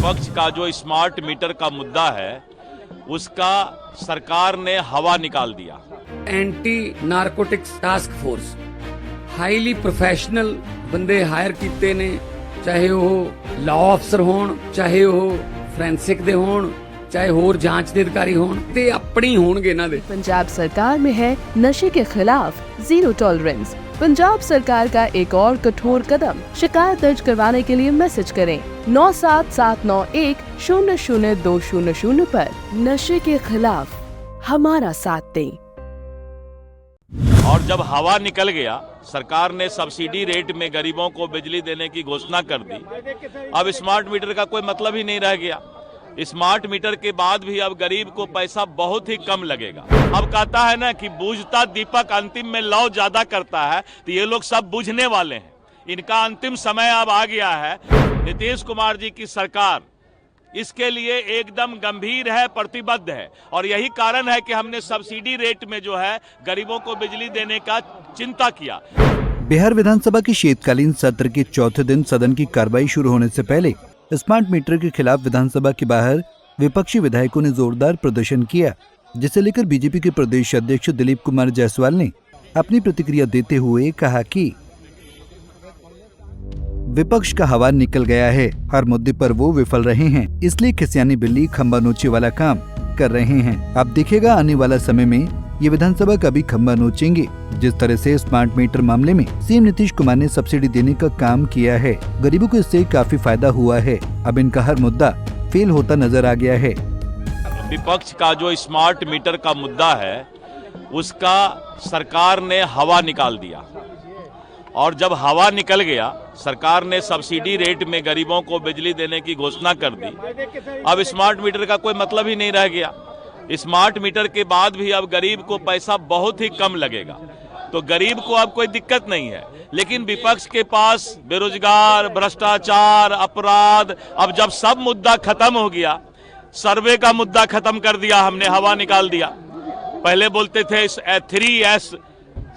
विपक्ष का जो स्मार्ट मीटर का मुद्दा है उसका सरकार ने हवा निकाल दिया। Anti narcotics task force highly professional बंदे हायर कीते ने, चाहे वो लॉ अफसर होण, चाहे वो फोरेंसिक दे होण, चाहे होर जांच दे अधिकारी होण, ते अपनी होणगे इन्हां दे। पंजाब सरकार में है नशे के खिलाफ जीरो टॉलरेंस। पंजाब सरकार का एक और कठोर कदम। शिकायत दर्ज करवाने के लिए मैसेज करें 9779100200 पर। नशे के खिलाफ हमारा साथ दें। और जब हवा निकल गया, सरकार ने सब्सिडी रेट में गरीबों को बिजली देने की घोषणा कर दी। अब स्मार्ट मीटर का कोई मतलब ही नहीं रह गया। स्मार्ट मीटर के बाद भी अब गरीब को पैसा बहुत ही कम लगेगा। अब कहता है ना कि बूझता दीपक अंतिम में लौ ज्यादा करता है, तो ये लोग सब बुझने वाले हैं। इनका अंतिम समय अब आ गया है। नीतीश कुमार जी की सरकार इसके लिए एकदम गंभीर है, प्रतिबद्ध है, और यही कारण है कि हमने सब्सिडी रेट में जो है गरीबों को बिजली देने का चिंता किया। बिहार विधानसभा के शीतकालीन सत्र के चौथे दिन सदन की कार्रवाई शुरू होने से पहले स्मार्ट मीटर के खिलाफ विधानसभा के बाहर विपक्षी विधायकों ने जोरदार प्रदर्शन किया, जिसे लेकर बीजेपी के प्रदेश अध्यक्ष दिलीप कुमार जायसवाल ने अपनी प्रतिक्रिया देते हुए कहा कि विपक्ष का हवा निकल गया है, हर मुद्दे पर वो विफल रहे हैं, इसलिए खिसियानी बिल्ली खंबा नोचे वाला काम कर रहे हैं। अब दिखेगा आने वाला समय में ये विधानसभा का भी खंबा नोचेंगे। जिस तरह से स्मार्ट मीटर मामले में सीएम नीतीश कुमार ने सब्सिडी देने का काम किया है, गरीबों को इससे काफी फायदा हुआ है। अब इनका हर मुद्दा फेल होता नजर आ गया है। विपक्ष का जो स्मार्ट मीटर का मुद्दा है उसका सरकार ने हवा निकाल दिया, और जब हवा निकल गया, सरकार ने सब्सिडी रेट में गरीबों को बिजली देने की घोषणा कर दी। अब स्मार्ट मीटर का कोई मतलब ही नहीं रह गया। स्मार्ट मीटर के बाद भी अब गरीब को पैसा बहुत ही कम लगेगा, तो गरीब को अब कोई दिक्कत नहीं है। लेकिन विपक्ष के पास बेरोजगार, भ्रष्टाचार, अपराध, अब जब सब मुद्दा खत्म हो गया, सर्वे का मुद्दा खत्म कर दिया हमने, हवा निकाल दिया। पहले बोलते थे 3S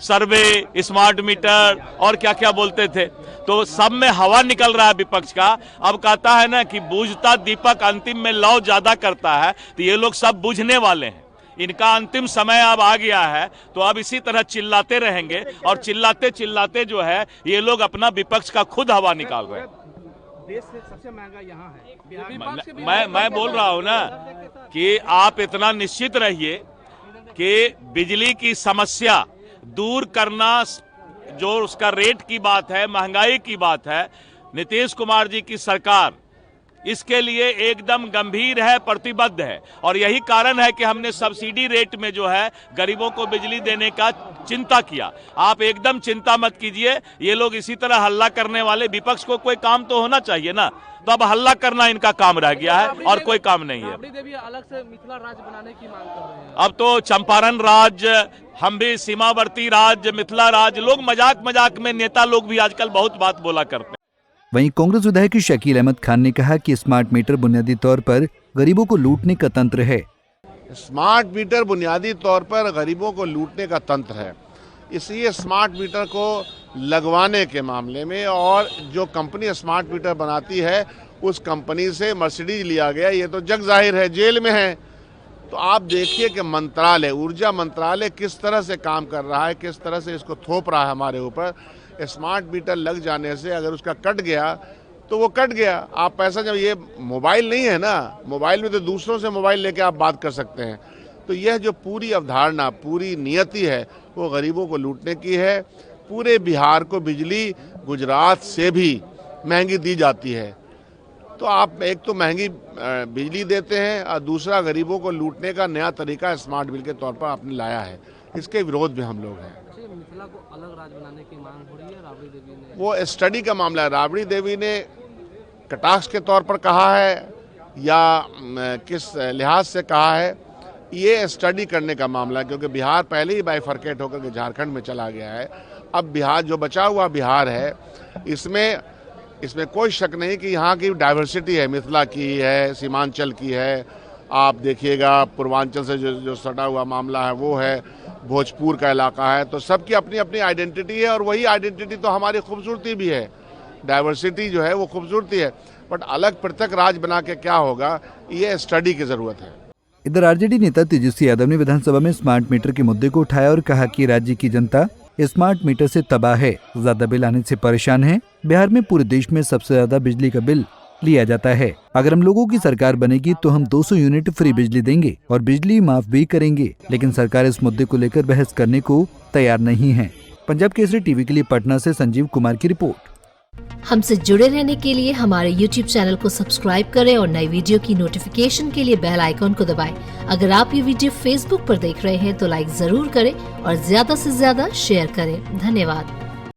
सर्वे, स्मार्ट मीटर और क्या क्या बोलते थे, तो सब में हवा निकल रहा है विपक्ष का। अब कहता है ना कि बूझता दीपक अंतिम में लौ ज्यादा करता है, तो ये लोग सब बुझने वाले हैं। इनका अंतिम समय अब आ गया है, तो अब इसी तरह चिल्लाते रहेंगे, और चिल्लाते चिल्लाते जो है ये लोग अपना विपक्ष का खुद हवा निकाल रहे हैं। देश से सबसे महंगा यहाँ है। मैं बोल रहा हूँ ना कि आप इतना निश्चित रहिए कि बिजली की समस्या दूर करना, जो उसका रेट की बात है, महंगाई की बात है, नीतीश कुमार जी की सरकार इसके लिए एकदम गंभीर है, प्रतिबद्ध है, और यही कारण है कि हमने सब्सिडी रेट में जो है गरीबों को बिजली देने का चिंता किया। आप एकदम चिंता मत कीजिए, ये लोग इसी तरह हल्ला करने वाले, विपक्ष को कोई काम तो होना चाहिए ना, तो अब हल्ला करना इनका काम रह गया है और कोई काम नहीं है। राबड़ी देवी अलग से मिथिला राज्य बनाने की मांग कर रहे हैं। अब तो चंपारण राज्य, हम भी सीमावर्ती राज्य, मिथिला राज्य, लोग मजाक मजाक में, नेता लोग भी आजकल बहुत बात बोला करते हैं। वहीं कांग्रेस विधायक शकील अहमद खान ने कहा कि स्मार्ट मीटर बुनियादी तौर पर गरीबों को लूटने का तंत्र है। स्मार्ट मीटर बुनियादी तौर पर गरीबों को लूटने का तंत्र है, इसलिए स्मार्ट मीटर को लगवाने के मामले में, और जो कंपनी स्मार्ट मीटर बनाती है उस कंपनी से मर्सिडीज लिया गया, ये तो जग जाहिर है, जेल में है। तो आप देखिए कि मंत्रालय, ऊर्जा मंत्रालय किस तरह से काम कर रहा है, किस तरह से इसको थोप रहा है हमारे ऊपर। स्मार्ट मीटर लग जाने से अगर उसका कट गया तो वो कट गया। आप पैसा, जब ये मोबाइल नहीं है ना, मोबाइल में तो दूसरों से मोबाइल लेके आप बात कर सकते हैं। तो यह जो पूरी अवधारणा, पूरी नियति है, वो गरीबों को लूटने की है। पूरे बिहार को बिजली गुजरात से भी महंगी दी जाती है, तो आप एक तो महंगी बिजली देते हैं, और दूसरा गरीबों को लूटने का नया तरीका स्मार्ट बिल के तौर पर आपने लाया है। इसके विरोध में हम लोग हैं। मिथिला को अलग राज्य बनाने की मांग हो रही है। राबड़ी देवी ने, वो स्टडी का मामला है। राबड़ी देवी ने कटाक्ष के तौर पर कहा है या किस लिहाज से कहा है, ये स्टडी करने का मामला है, क्योंकि बिहार पहले ही बाइफरकेट होकर के झारखंड में चला गया है। अब बिहार, जो बचा हुआ बिहार है, इसमें कोई शक नहीं कि यहाँ की डाइवर्सिटी है, मिथिला की है, सीमांचल की है। आप देखिएगा पूर्वांचल से जो सटा हुआ मामला है वो है, भोजपुर का इलाका है, तो सबकी अपनी अपनी आइडेंटिटी है, और वही आइडेंटिटी तो हमारी खूबसूरती भी है। डाइवर्सिटी जो है वो खूबसूरती है। बट अलग पृथक राज्य बना के क्या होगा, ये स्टडी की जरूरत है। इधर आरजेडी नेता तेजस्वी यादव ने विधानसभा में स्मार्ट मीटर के मुद्दे को उठाया और कहा कि राज्य की जनता स्मार्ट मीटर से तबाह है, ज्यादा बिल आने से परेशान है। बिहार में पूरे देश में सबसे ज्यादा बिजली का बिल लिया जाता है। अगर हम लोगों की सरकार बनेगी तो हम 200 यूनिट फ्री बिजली देंगे और बिजली माफ भी करेंगे, लेकिन सरकार इस मुद्दे को लेकर बहस करने को तैयार नहीं है। पंजाब केसरी टीवी के लिए पटना से संजीव कुमार की रिपोर्ट। हमसे जुड़े रहने के लिए हमारे YouTube चैनल को सब्सक्राइब करें और नई वीडियो की नोटिफिकेशन के लिए बेल आइकॉन को दबाएं। अगर आप ये वीडियो Facebook पर देख रहे हैं तो लाइक जरूर करें और ज्यादा से ज्यादा शेयर करें। धन्यवाद।